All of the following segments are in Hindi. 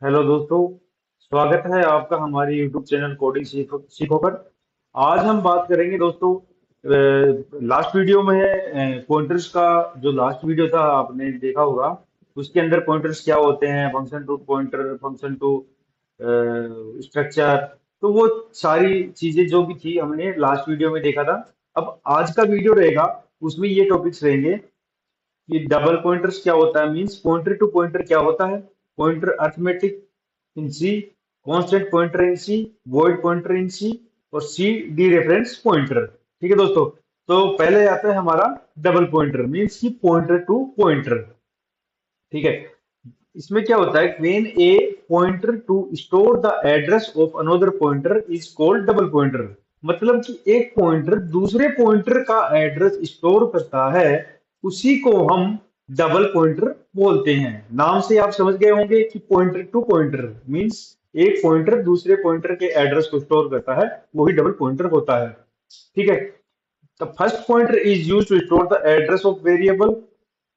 हेलो दोस्तों। स्वागत है आपका हमारे YouTube चैनल कोडिंग सीखो पर। आज हम बात करेंगे दोस्तों। लास्ट वीडियो में पॉइंटर्स का जो लास्ट वीडियो था आपने देखा होगा। उसके अंदर पॉइंटर्स क्या होते हैं, function to pointer, function to structure. तो वो सारी चीजें जो भी थी हमने लास्ट वीडियो में देखा था। अब आज का वीडियो रहेगा, उसमें ये टॉपिक्स रहेंगे कि डबल पॉइंटर्स क्या होता है, मींस पॉइंटर टू पॉइंटर क्या होता है, pointer arithmetic in C, constant pointer in C, void pointer in C, और सी डी रेफरेंस पॉइंटर। ठीक है दोस्तों। तो पहले आता है हमारा डबल पॉइंटर, मींस की पॉइंटर टू पॉइंटर। ठीक है। इसमें क्या होता है, when a pointer to store the address of another pointer is called double pointer. मतलब कि एक पॉइंटर दूसरे पॉइंटर का एड्रेस स्टोर करता है, उसी को हम डबल पॉइंटर बोलते हैं। नाम से आप समझ गए होंगे कि पॉइंटर टू पॉइंटर मींस एक पॉइंटर दूसरे पॉइंटर के एड्रेस को स्टोर करता है, वही डबल पॉइंटर होता है। ठीक है। The first pointer is use to store the address of variable,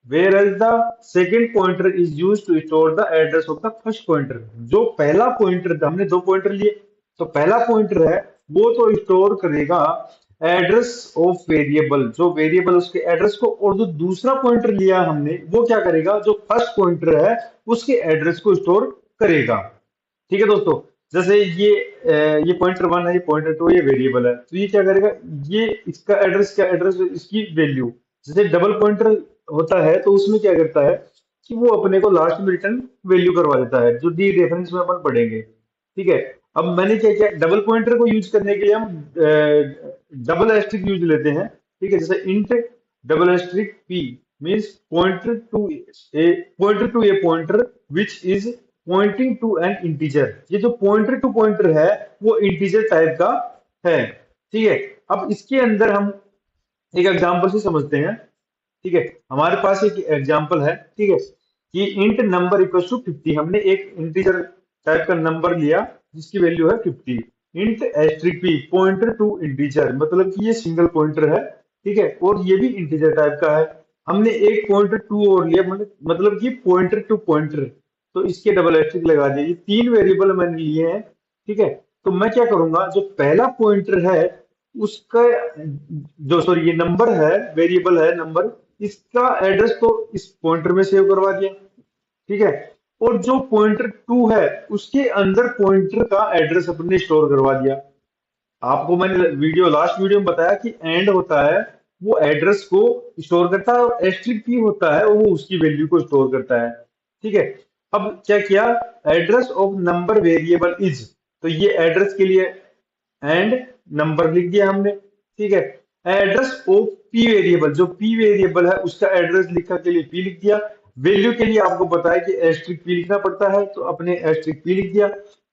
whereas the second pointer is used to store the address of the first pointer। जो पहला पॉइंटर था, हमने दो पॉइंटर लिए, तो पहला पॉइंटर है वो तो स्टोर करेगा एड्रेस ऑफ वेरिएबल, जो वेरिएबल उसके एड्रेस को, और जो दूसरा पॉइंटर लिया हमने वो क्या करेगा, जो फर्स्ट पॉइंटर है उसके एड्रेस को स्टोर करेगा। ठीक है दोस्तों। जैसे ये पॉइंटर वन है, ये पॉइंटर टू, ये वेरिएबल है, तो ये क्या करेगा, ये इसका एड्रेस, क्या एड्रेस, इसकी वैल्यू। जैसे डबल पॉइंटर होता है तो उसमें क्या करता है कि वो अपने को लास्ट में रिटर्न वैल्यू करवा देता है, जो डी रेफरेंस में अपन पढ़ेंगे। ठीक है। अब मैंने क्या किया, डबल पॉइंटर को यूज करने के लिए हम डबल एस्ट्रिक यूज लेते हैं। ठीक है। जैसे int double asterisk P means pointer to a pointer which is pointing to an integer. ये जो पॉइंटर टू पॉइंटर है वो इंटीजर टाइप का है। ठीक है। अब इसके अंदर हम एक एग्जांपल से समझते हैं। ठीक है। हमारे पास एक एग्जांपल है। ठीक है। कि इंट नंबर इक्वल टू 50, हमने एक इंटीजर टाइप का नंबर लिया जिसकी वैल्यू है 50। Int asterisk P pointer to integer, मतलब कि ये सिंगल पॉइंटर है। ठीक है। और ये भी इंटीजर टाइप का है। हमने एक पॉइंटर टू और लिया, मतलब कि पॉइंटर टू पॉइंटर, तो इसके डबल एस्ट्रिक लगा दिया। ये तीन वेरिएबल मैंने लिए हैं। ठीक है। तो मैं क्या करूंगा, जो पहला पॉइंटर है उसका, जो सॉरी ये नंबर है, वेरिएबल है नंबर, इसका एड्रेस तो इस पॉइंटर में सेव करवा दिया। ठीक है। और जो पॉइंटर टू है उसके अंदर पॉइंटर का एड्रेस अपने स्टोर करवा दिया। आपको मैंने लास्ट वीडियो में बताया कि एंड होता है वो एड्रेस को स्टोर करता है, और एस्ट्रिक की होता है वो उसकी वैल्यू को स्टोर करता है। ठीक है। अब क्या किया, address of number variable is, तो ये एड्रेस के लिए एंड नंबर लिख दिया हमने। ठीक है। एड्रेस ऑफ पी वेरिएबल, जो पी वेरिएबल है उसका एड्रेस लिखा के लिए पी लिख दिया। वैल्यू के लिए आपको पता है कि एस्ट्रिक पी लिखना पड़ता है, तो अपने एस्ट्रिक पी लिख दिया।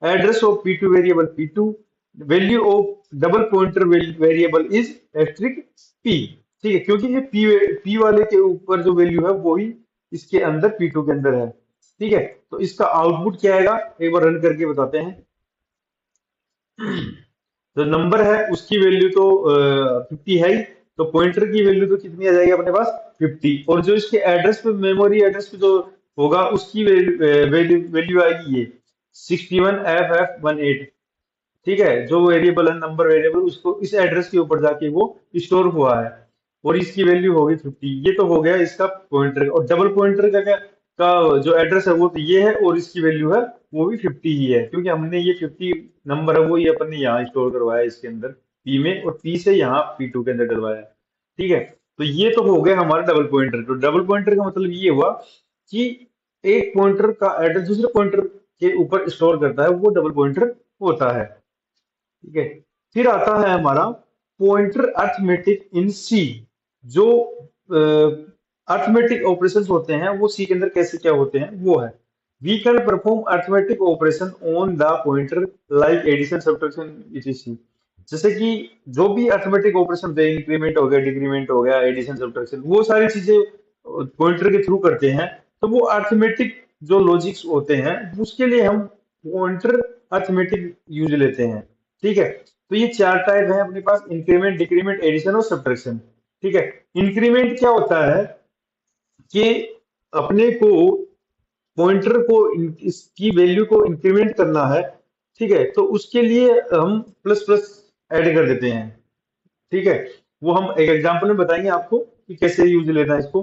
Address of P to variable P two, value of double pointer variable is asterisk P. ठीक है। क्योंकि ये पी वाले के ऊपर जो वैल्यू है वो ही इसके अंदर पी टू के अंदर है। ठीक है। तो इसका आउटपुट क्या आएगा, एक बार रन करके बताते हैं। जो नंबर है उसकी वैल्यू तो 50 है ही, तो पॉइंटर की वैल्यू तो कितनी आ जाएगी अपने पास, 50। और जो इसके एड्रेस पे, मेमोरी एड्रेस पे जो होगा उसकी वैल्यू वैल्यू आएगी ये 61FF18। ठीक है। जो वेरिएबल है, नंबर वेरिएबल, उसको इस एड्रेस के ऊपर जाके वो स्टोर हुआ है, और इसकी वैल्यू होगी 50। ये तो हो गया इसका पॉइंटर। और डबल पॉइंटर का जो एड्रेस है वो तो ये है, और इसकी वैल्यू है वो भी 50 ही है, क्योंकि हमने ये 50 नंबर है वो ये अपन ने यहाँ स्टोर करवाया इसके अंदर पी में, और पी से यहाँ P2 के अंदर डलवाया। ठीक है। तो ये तो हो गया हमारा डबल पॉइंटर। तो डबल पॉइंटर का मतलब ये हुआ कि एक पॉइंटर का एड्रेस दूसरे पॉइंटर के ऊपर स्टोर करता है, वो डबल पॉइंटर होता है। ठीक है। फिर आता है हमारा पॉइंटर अर्थमेटिक इन सी। जो अर्थमेटिक ऑपरेशंस होते हैं वो सी के अंदर कैसे क्या होते हैं वो है, we can perform arithmetic operation on the pointer like addition subtraction etc। जैसे कि जो भी अर्थमेटिक ऑपरेशन होते हैं, इंक्रीमेंट हो गया, डिक्रीमेंट हो गया, एडिशन सब्ट्रैक्शन, वो सारी चीजें पॉइंटर के थ्रू करते हैं। तो वो अर्थमेटिक जो लॉजिक्स होते हैं उसके लिए हम पॉइंटर अर्थमेटिक यूज लेते हैं। ठीक है। तो ये चार टाइप है अपने पास, इंक्रीमेंट, डिक्रीमेंट, एडिशन और सब्ट्रैक्शन। ठीक है। इंक्रीमेंट क्या होता है कि अपने को पॉइंटर को इसकी वैल्यू को इंक्रीमेंट करना है, ठीक है, तो उसके लिए हम प्लस प्लस ऐड कर देते हैं, ठीक है। वो हम एक एग्जांपल में बताएंगे आपको कि कैसे यूज लेना है इसको,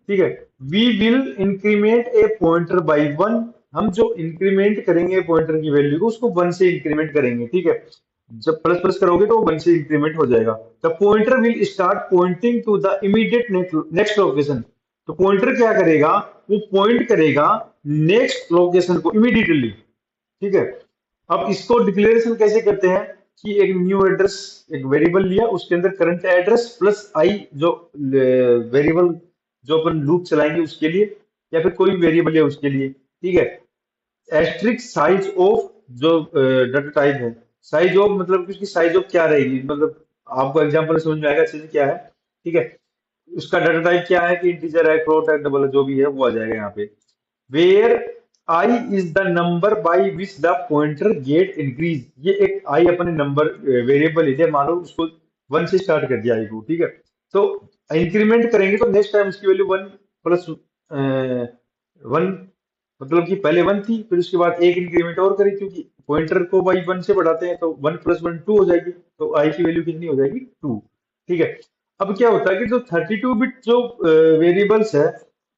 ठीक है। We will increment a pointer by one, हम जो इंक्रीमेंट करेंगे पॉइंटर की वैल्यू को उसको वन से इंक्रीमेंट करेंगे, ठीक है। जब प्लस प्लस करोगे तो वन से इंक्रीमेंट हो जाएगा। The pointer will start pointing to the immediate next location, तो पॉइंटर क्या करेगा, वो पॉइंट करेगा नेक्स्ट लोकेशन को इमीडिएटली, ठीक है। अब इसको डिक्लेरेशन कैसे करते हैं कि एक न्यू एड्रेस, एक वेरिएबल लिया, उसके अंदर करंट एड्रेस प्लस आई, जो वेरिएबल जो अपन लूप चलाएंगे उसके लिए, या फिर कोई वेरिएबल है उसके लिए, ठीक है। एस्ट्रिक साइज ऑफ जो डाटा टाइप है, साइज ऑफ मतलब कि उसकी साइज ऑफ क्या रहेगी, मतलब आपको एग्जांपल समझ में आएगा अच्छे से क्या है, ठीक है। उसका डाटा टाइप क्या है कि इंटीजर है, फ्लोट है, डबल है, जो भी है वो आ जाएगा यहाँ पे। Where I is the number by which the pointer get increase, ये एक आई अपने नंबर वेरिएबल है, मान लो उसको वन से स्टार्ट कर दिया आई को, ठीक है। तो इंक्रीमेंट करेंगे तो नेक्स्ट टाइम उसकी वैल्यू वन प्लस वन, मतलब कि पहले वन थी, फिर उसके बाद एक इंक्रीमेंट और करी, क्योंकि पॉइंटर को बाई वन से बढ़ाते हैं तो वन प्लस वन टू हो जाएगी, तो आई की वैल्यू कितनी हो जाएगी, टू, ठीक है। अब क्या होता है कि जो 32 बिट जो वेरिएबल्स है,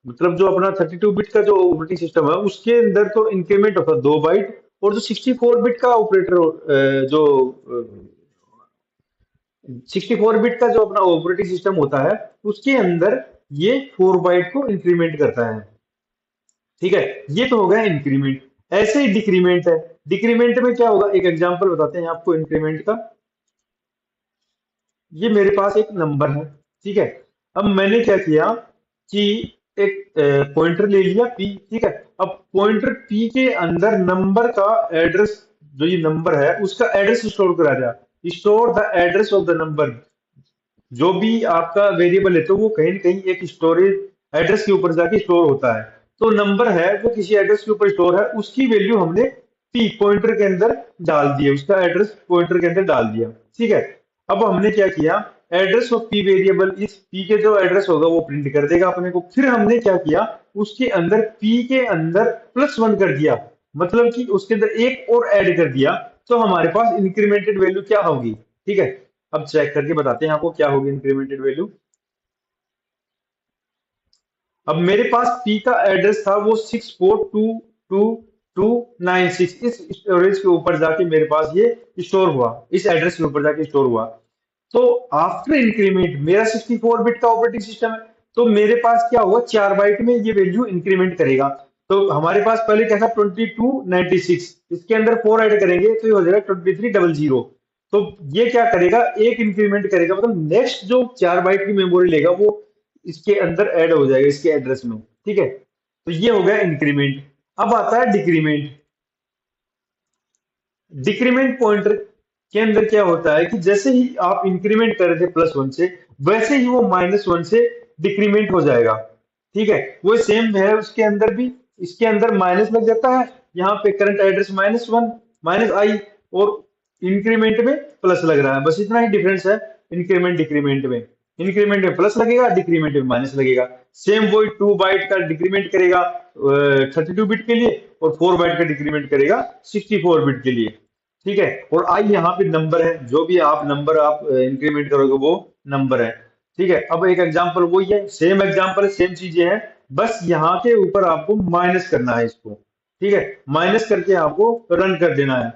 मतलब जो अपना 32 बिट का जो ऑपरेटिंग सिस्टम है उसके अंदर तो इंक्रीमेंट होता है 2 बाइट, और जो 64 बिट का ऑपरेटर जो 64 बिट का जो अपना ऑपरेटिंग सिस्टम होता है उसके अंदर ये 4 बाइट को इंक्रीमेंट करता है, ठीक है। ये तो हो गया इंक्रीमेंट। ऐसे ही डिक्रीमेंट है, डिक्रीमेंट में क्या होगा, एक एग्जांपल बताते हैं आपको इंक्रीमेंट का। ये मेरे पास एक नंबर है, ठीक है। अब मैंने क्या किया कि एक पॉइंटर ले लिया p, ठीक है। अब पॉइंटर p के अंदर नंबर का एड्रेस, जो ये नंबर है उसका एड्रेस स्टोर करा दिया, store the address of the number. जो भी आपका वेरिएबल है तो वो कहीं ना कहीं एक स्टोरेज एड्रेस के ऊपर जाके स्टोर होता है, तो नंबर है वो किसी एड्रेस के ऊपर स्टोर है, उसकी वैल्यू हमने पी पॉइंटर के अंदर डाल दी है, उसका एड्रेस पॉइंटर के अंदर डाल दिया, ठीक है। अब हमने क्या किया, एड्रेस ऑफ पी वेरिएबल, इस पी के जो एड्रेस होगा वो प्रिंट कर देगा अपने को। फिर हमने क्या किया, उसके अंदर पी के अंदर प्लस वन कर दिया, मतलब कि उसके अंदर एक और ऐड कर दिया, तो हमारे पास इंक्रीमेंटेड वैल्यू क्या होगी, ठीक है। अब चेक करके बताते हैं आपको क्या होगी इंक्रीमेंटेड वैल्यू। अब मेरे पास पी का एड्रेस था वो 642296, इस स्टोरेज के ऊपर जाके मेरे पास ये स्टोर हुआ, इस एड्रेस के ऊपर जाके स्टोर हुआ। तो आफ्टर इंक्रीमेंट, मेरा 64 बिट का ऑपरेटिंग सिस्टम है, तो मेरे पास क्या होगा, 4 बाइट में ये वैल्यू इंक्रीमेंट करेगा। तो हमारे पास पहले क्या था 2296, इसके अंदर 4 ऐड करेंगे तो ये हो जाएगा 2300। तो ये क्या करेगा, एक इंक्रीमेंट करेगा, मतलब नेक्स्ट जो 4 बाइट की मेमोरी लेगा वो इसके अंदर ऐड हो जाएगा इसके एड्रेस में, ठीक है। तो ये हो गया इंक्रीमेंट। अब आता है डिक्रीमेंट। डिक्रीमेंट पॉइंटर के अंदर क्या होता है कि जैसे ही आप इंक्रीमेंट कर रहे थे प्लस वन से, वैसे ही वो माइनस वन से डिक्रीमेंट हो जाएगा, ठीक है। वो सेम है उसके अंदर भी, इसके अंदर माइनस लग जाता है, यहाँ पे current address minus one minus I, और इंक्रीमेंट में प्लस लग रहा है, बस इतना ही डिफरेंस है इंक्रीमेंट डिक्रीमेंट में। इंक्रीमेंट में प्लस लगेगा, डिक्रीमेंट में माइनस लगेगा। सेम वही 2 बाइट का डिक्रीमेंट करेगा 32 बिट के लिए, और 4 बाइट का डिक्रीमेंट करेगा 64 बिट के लिए, ठीक है। और आई यहाँ पे नंबर है, जो भी आप नंबर आप इंक्रीमेंट करोगे वो नंबर है, ठीक है। अब एक एग्जांपल वही है, सेम एग्जांपल है, सेम चीजें हैं, बस यहाँ के ऊपर आपको माइनस करना है इसको, ठीक है। माइनस करके आपको रन कर देना है।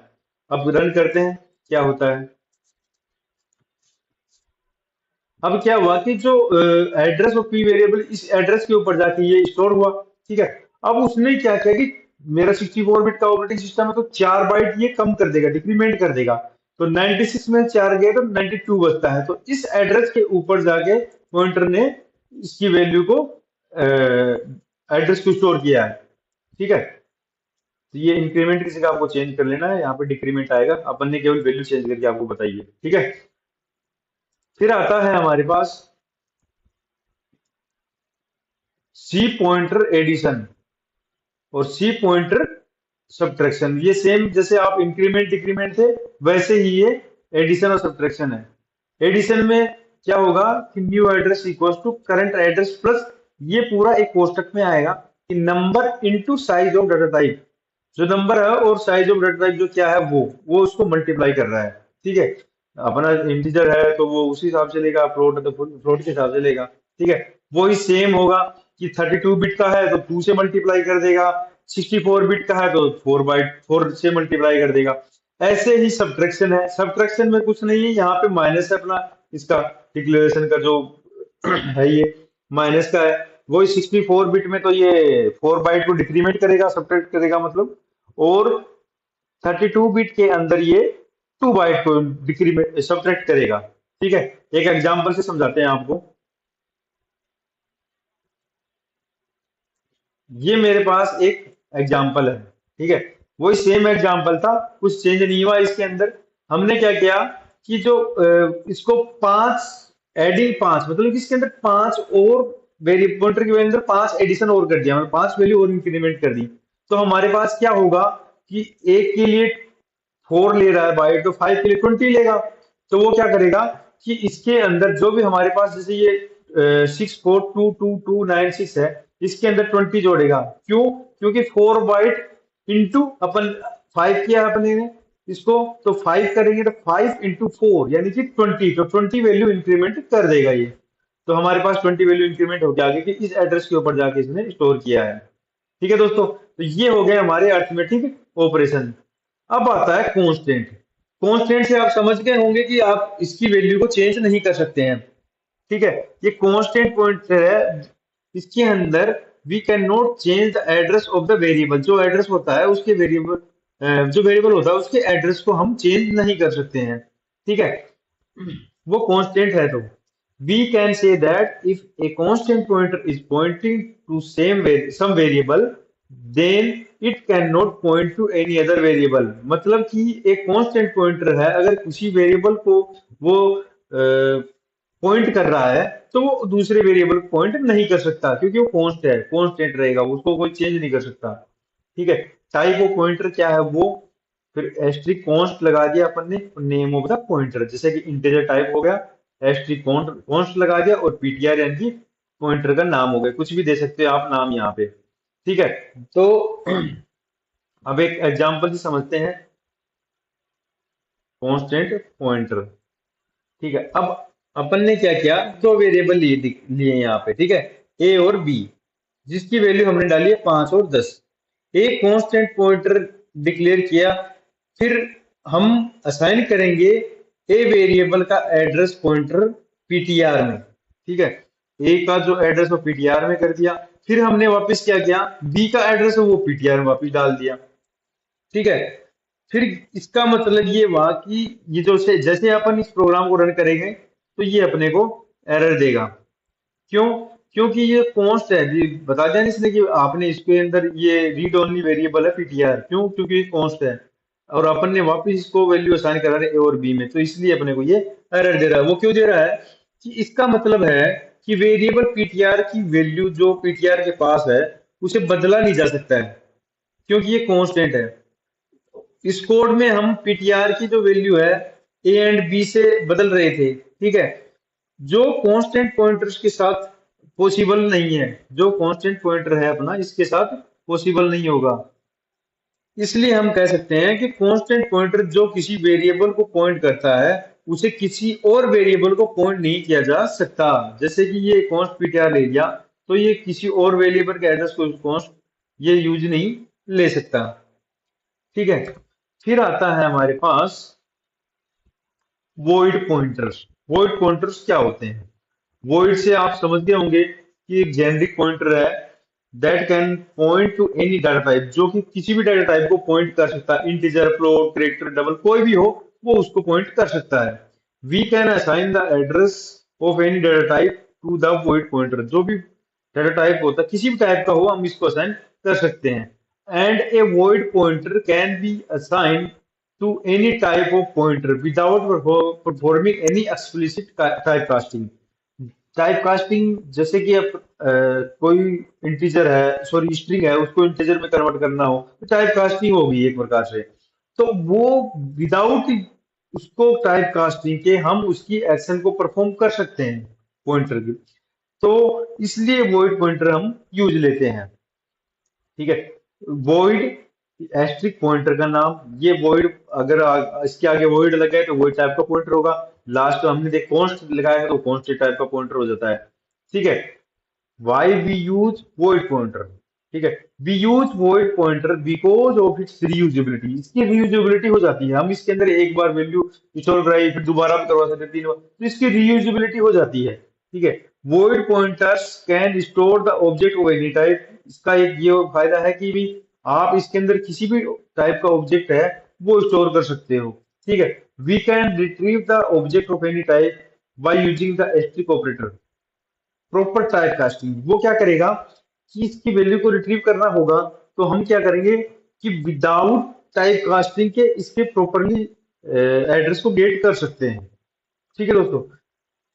अब रन करते हैं क्या होता है। अब क्या हुआ कि जो एड्रेस ऑफ पी वेरिएबल इस एड्रेस के ऊपर जाके ये स्टोर हुआ, ठीक है। अब उसने क्या किया कि मेरा 64 बिट का ऑपरेटिंग सिस्टम है तो 4 बाइट ये कम कर देगा, डिक्रीमेंट कर देगा, तो 96 में 4 गए तो 92 बचता है, तो इस एड्रेस के ऊपर जाके पॉइंटर ने इसकी वैल्यू को एड्रेस को स्टोर किया है, ठीक है। तो ये इंक्रीमेंट किसी का आपको चेंज कर लेना है, यहाँ पे डिक्रीमेंट आएगा, अपन ने केवल वैल्यू चेंज करके आपको बताइए, ठीक है। फिर आता है हमारे पास सी पॉइंटर एडिशन और सी पॉइंटर सब्ट्रैक्शन। ये सेम जैसे आप इंक्रीमेंट डिक्रीमेंट थे वैसे ही ये एडिशन और सब्ट्रैक्शन है। एडिशन में क्या होगा कि new address equals to current address plus, ये पूरा एक कोष्टक में आएगा, कि number into size of data type, जो नंबर है और साइज ऑफ डाटा टाइप जो क्या है वो उसको मल्टीप्लाई कर रहा है। ठीक है, अपना इंटीजर है तो वो उसी हिसाब से लेगा, फ्लोट है तो फ्लोट के हिसाब से लेगा। ठीक है, वो ही सेम होगा कि 32 बिट का है तो 2 से मल्टीप्लाई कर देगा, 64 बिट का है तो 4 से मल्टीप्लाई कर देगा। ऐसे ही सब्ट्रैक्शन है, सब्ट्रैक्शन में कुछ नहीं है, यहाँ पे माइनस है अपना, इसका डिक्लेरेशन का जो है ये माइनस का है। वही 64 बिट में तो ये 4 बाइट को डिक्रीमेंट करेगा, सब्ट्रैक्ट करेगा मतलब, और 32 बिट के अंदर ये 2 बाइट को डिक्रीमेंट सब्ट्रैक्ट करेगा। ठीक है, एक एग्जांपल से समझाते हैं आपको। ये मेरे पास एक एग्जाम्पल है। ठीक है, वही सेम एग्जाम्पल था, कुछ चेंज नहीं हुआ इसके अंदर। हमने क्या किया कि जो इसको पांच एडिंग पांच मतलब कि इसके अंदर पांच और वेरिएबल पॉइंटर के अंदर पांच एडिशन और कर दिया, मतलब पांच वैल्यू और इंक्रीमेंट कर दी। तो हमारे पास क्या होगा कि एक के लिए 4 ले रहा है बाइट तो 5 के लिए 20 लेगा। तो वो क्या करेगा कि इसके अंदर जो भी हमारे पास, जैसे ये 642229 है, इसके अंदर 20 जोड़ेगा। क्यों? क्योंकि 4 बाइट इंटू अपन 5 किया है अपने ने इसको, तो 5 करेंगे तो 5 इंटू 4 यानी कि 20, तो 20 वैल्यू इंक्रीमेंट कर देगा ये। तो हमारे पास 20 वैल्यू इंक्रीमेंट हो गया आगे कि इस एड्रेस के ऊपर जाके इसने स्टोर किया है। ठीक है दोस्तों, तो ये हो गए हमारे अर्थमेटिक ऑपरेशन। अब आता है कांस्टेंट। कांस्टेंट से आप समझ गए होंगे कि आप इसकी वैल्यू को चेंज नहीं कर सकते हैं। ठीक है, ये कांस्टेंट पॉइंटर है, इसके अंदर we can not change the address of the variable. जो एड्रेस होता है उसके वेरिएबल, जो वेरिएबल होता है उसके एड्रेस को हम चेंज नहीं कर सकते हैं। ठीक है, वो कांस्टेंट है। तो we can say that if a constant pointer is pointing to some variable, then it cannot point to any other variable। मतलब कि एक constant pointer है, अगर किसी वेरिएबल को वो पॉइंट कर रहा है तो वो दूसरे वेरिएबल को पॉइंट नहीं कर सकता, क्योंकि वो कांस्टेंट रहेगा, उसको कोई चेंज नहीं कर सकता। ठीक है, टाइप ऑफ पॉइंटर क्या है वो, फिर एस्ट्रिक कॉन्स्ट लगा दिया अपन ने, नेम ऑफ द पॉइंटर, जैसे कि इंटीजर टाइप हो गया, एस्ट्रिक कॉन्स्ट लगा दिया, और पीटीआर यानी कि पॉइंटर का नाम हो गया, कुछ भी दे सकते हो आप नाम यहाँ पे। ठीक है, तो अब एक एग्जांपल से समझते हैं कांस्टेंट पॉइंटर। ठीक है, अब अपन ने क्या किया, दो वेरिएबल लिए यहाँ पे। ठीक है, ए और बी, जिसकी वैल्यू हमने डाली है 5 और 10। एक कांस्टेंट पॉइंटर डिक्लेयर किया, फिर हम असाइन करेंगे ए वेरिएबल का एड्रेस पॉइंटर पीटीआर में। ठीक है, ए का जो एड्रेस वो पीटीआर में कर दिया, फिर हमने वापस क्या किया, बी का एड्रेस है वो पीटीआर में वापस डाल दिया। ठीक है, फिर इसका मतलब ये हुआ कि ये जो से जैसे अपन इस प्रोग्राम को रन करेंगे तो ये अपने को एरर देगा। क्यों? क्योंकि ये कॉन्स्ट है, ये बता दिया ना इसने कि आपने इसके अंदर ये रीड ओनली वेरिएबल है पीटीआर। क्यों? क्योंकि ये कॉन्स्ट है और अपन ने वापस इसको वैल्यू असाइन करा है ए और बी में, तो इसलिए अपने को ये एरर दे रहा है। वो क्यों दे रहा है कि इसका मतलब है कि वेरिएबल पीटीआर की वैल्यू जो पीटीआर के पास है उसे बदला नहीं जा सकता है, क्योंकि ये कांस्टेंट है। इस कोड में हम पीटीआर की जो वैल्यू है ए एंड बी से बदल रहे थे। ठीक है, जो कांस्टेंट पॉइंटर्स के साथ पॉसिबल नहीं है, जो कांस्टेंट पॉइंटर है अपना इसके साथ पॉसिबल नहीं होगा। इसलिए हम कह सकते हैं कि कांस्टेंट पॉइंटर जो किसी वेरिएबल को पॉइंट करता है उसे किसी और वेरिएबल को पॉइंट नहीं किया जा सकता। जैसे कि ये कॉन्स्ट पीटीआर ले लिया तो ये किसी और वेरिएबल के एड्रेस को कॉन्स्ट ये यूज नहीं ले सकता। ठीक है, फिर आता है हमारे पास वॉइड पॉइंटर्स। वॉइड पॉइंटर्स क्या होते हैं? वॉइड से आप समझ गए होंगे कि एक जेनरिक पॉइंटर है that can point two any data type, जो कि किसी भी डाटा टाइप को पॉइंट कर सकता है, इंटीजर, फ्लोट, कैरेक्टर, डबल, कोई भी हो वो उसको पॉइंट कर सकता है। We can assign the address of any data type to the void pointer. जो भी डाटा टाइप होता है किसी भी टाइप का हो हम इसको असाइन कर सकते हैं। And A void pointer can be assigned to any type of pointer without performing any explicit typecasting। Typecasting जैसे कि अब कोई इंटीजर है, सॉरी स्ट्रिंग है, उसको इंटीजर में कन्वर्ट करना हो तो टाइपकास्टिंग होगी एक प्रकार से। तो वो विदाउट उसको टाइपकास्टिंग के हम उसकी एक्शन को परफॉर्म कर सकते हैं पॉइंटर की। तो इसलिए वॉइड पॉइंटर हम यूज लेते हैं। ठीक है। वॉइड एस्ट्रिक पॉइंटर का नाम, ये वॉइड अगर इसके आगे वॉइड लगा है तो वॉइड टाइप का पॉइंटर होगा। लास्ट हमने देख कॉन्स्ट लगाया है तो कॉन्स्ट टाइप का पॉइंटर हो जाता है। ठीक है। Why we use void pointer, ठीक है। We use void pointer because of its reusability, इसकी रीयूजेबिलिटी हो जाती है, हम इसके अंदर एक बार वैल्यू स्टोर कराई फिर दोबारा भी करवा सकते हैं 3 बार, तो इसकी रीयूजेबिलिटी हो जाती है। ठीक है। Void pointers can store the object of any type, इसका एक ये फायदा है कि भी आप इसके अंदर किसी भी टाइप का ऑब्जेक्ट है वो स्टोर कर सकते हो। ठीक है। We can retrieve the object of any type by using the asterisk operator. Proper type casting वो क्या करेगा कि इसकी वैल्यू को रिट्रीव करना होगा, तो हम क्या करेंगे कि विदाउट टाइप कास्टिंग के इसके प्रॉपरली एड्रेस को गेट कर सकते हैं। ठीक है दोस्तों।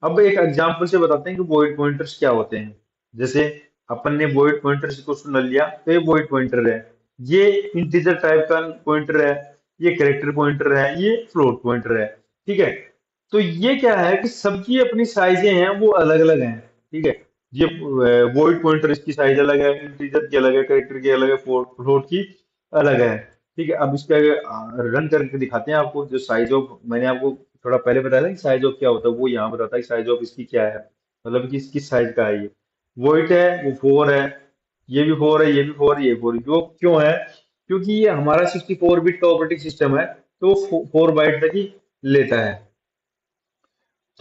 अब एक एग्जांपल से बताते हैं कि वॉइड पॉइंटर्स क्या होते हैं। जैसे अपन ने वॉइड पॉइंटर्स को सुन लिया, तो ये वॉइड पॉइंटर है, ये इंटीजर टाइप का पॉइंटर है, ये कैरेक्टर पॉइंटर है, ये फ्लोट पॉइंटर है। ठीक है। तो ये क्या है कि सबकी अपनी साइजें हैं वो अलग अलग हैं। ठीक है। ये वॉइड पॉइंटर इसकी साइज अलग है, इंटीजर की अलग है, कैरेक्टर की अलग है, फ्लोट की अलग है। ठीक है। अब इसका रन करके दिखाते हैं आपको। जो साइज ऑफ मैंने आपको थोड़ा पहले बताया था कि साइज ऑफ क्या होता है, वो यहाँ बताता है कि साइज ऑफ इसकी क्या है, मतलब कि किस साइज का है ये। वॉइड है वो 4 है, ये भी 4 है, ये भी 4 है, ये 4 है। जो क्यों है, क्योंकि ये हमारा 64 बिट का ऑपरेटिंग सिस्टम है, तो 4 बाइट तक ही लेता है।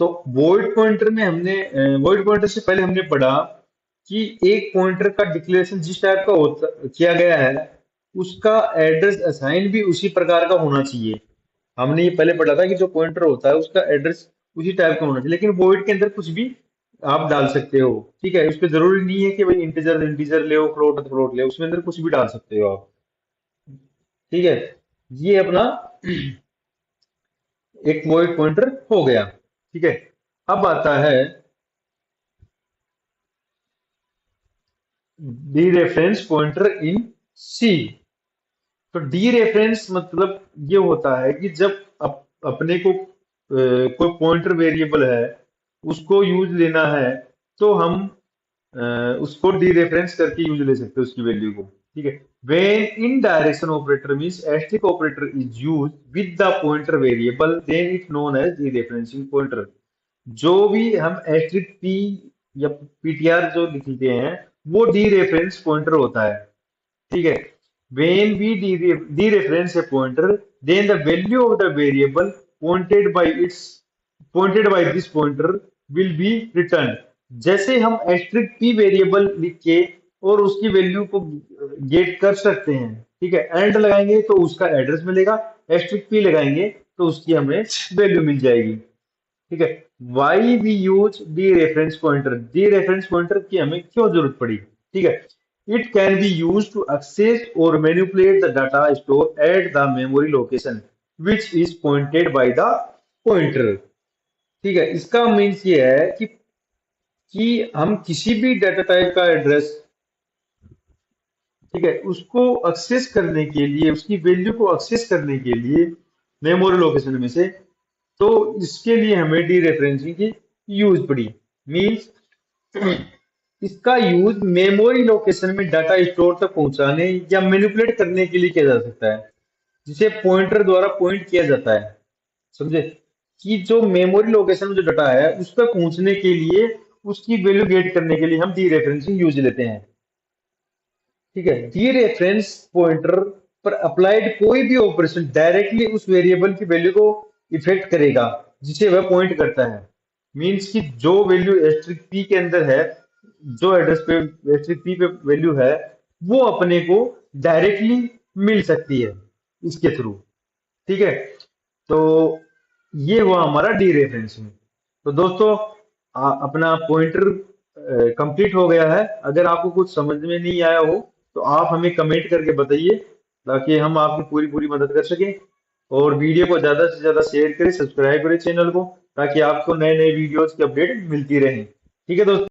तो वॉइड पॉइंटर में हमने वॉइड पॉइंटर से पहले हमने पढ़ा कि एक पॉइंटर का डिक्लेरेशन जिस टाइप का होता किया गया है उसका एड्रेस असाइन भी उसी प्रकार का होना चाहिए। हमने ये पहले पढ़ा था कि जो पॉइंटर होता है उसका एड्रेस उसी टाइप का होना चाहिए, लेकिन वॉइड के अंदर कुछ भी आप डाल सकते हो। ठीक है। उस पर जरूरी नहीं है कि भाई इंटीजर इंटीजर ले, फ्लोट फ्लोट ले, उसमें अंदर कुछ भी डाल सकते हो आप। ठीक है। ये अपना एक वॉइड पॉइंटर हो गया। ठीक है। अब आता है डी रेफरेंस पॉइंटर इन सी। तो डी रेफरेंस मतलब ये होता है कि जब अपने को कोई पॉइंटर वेरिएबल है उसको यूज लेना है, तो हम उसको डी रेफरेंस करके यूज ले सकते हैं उसकी वैल्यू को। ठीक है। when in direction operator means asterisk operator is used with the pointer variable then it known as dereferencing pointer। जो भी हम एस्ट्रिक पी या पीटीआर जो लिखते हैं वो डी रेफरेंस पॉइंटर होता है। ठीक है। when we dereference a pointer then the value of the variable pointed by its pointed by this pointer will be returned। जैसे हम एस्ट्रिक पी वेरिएबल लिख के और उसकी वैल्यू को गेट कर सकते हैं। ठीक है। एंड लगाएंगे तो उसका एड्रेस मिलेगा, एस्ट्रिक पी लगाएंगे तो उसकी हमें वैल्यू मिल जाएगी। ठीक है। Why we use dereference pointer, dereference pointer की हमें क्यों जरूरत पड़ी। ठीक है। It can be use to access और manipulate the data store at the memory location which is pointed by the pointer. ठीक है। इसका मीन्स ये है कि हम किसी भी डाटा टाइप का एड्रेस, ठीक है, उसको एक्सेस करने के लिए, उसकी वैल्यू को एक्सेस करने के लिए मेमोरी लोकेशन में से, तो इसके लिए हमें डी रेफरेंसिंग की यूज पड़ी। मींस इसका यूज मेमोरी लोकेशन में डाटा स्टोर तक पहुंचाने या मैनिपुलेट करने के लिए किया जा सकता है, जिसे पॉइंटर द्वारा पॉइंट किया जाता है। समझे कि जो मेमोरी लोकेशन में जो डाटा है उस पर पहुंचने के लिए, उसकी वैल्यू गेट करने के लिए हम डी रेफरेंसिंग यूज लेते हैं। ठीक है। डी रेफरेंस पॉइंटर पर अप्लाइड कोई भी ऑपरेशन डायरेक्टली उस वेरिएबल की वैल्यू को इफेक्ट करेगा जिसे वह पॉइंट करता है। मींस कि जो वैल्यू एस्ट्रिक पी के अंदर है, जो एड्रेस पे एस्ट्रिक पी पे वैल्यू है, वो अपने को डायरेक्टली मिल सकती है इसके थ्रू। ठीक है। तो ये हुआ हमारा डी रेफरेंसिंग। तो दोस्तों अपना पॉइंटर कंप्लीट हो गया है। अगर आपको कुछ समझ में नहीं आया हो तो आप हमें कमेंट करके बताइए, ताकि हम आपकी पूरी पूरी मदद कर सकें। और वीडियो को ज्यादा से ज्यादा शेयर करें, सब्सक्राइब करें चैनल को, ताकि आपको नए नए वीडियोस की अपडेट मिलती रहे। ठीक है दोस्तों।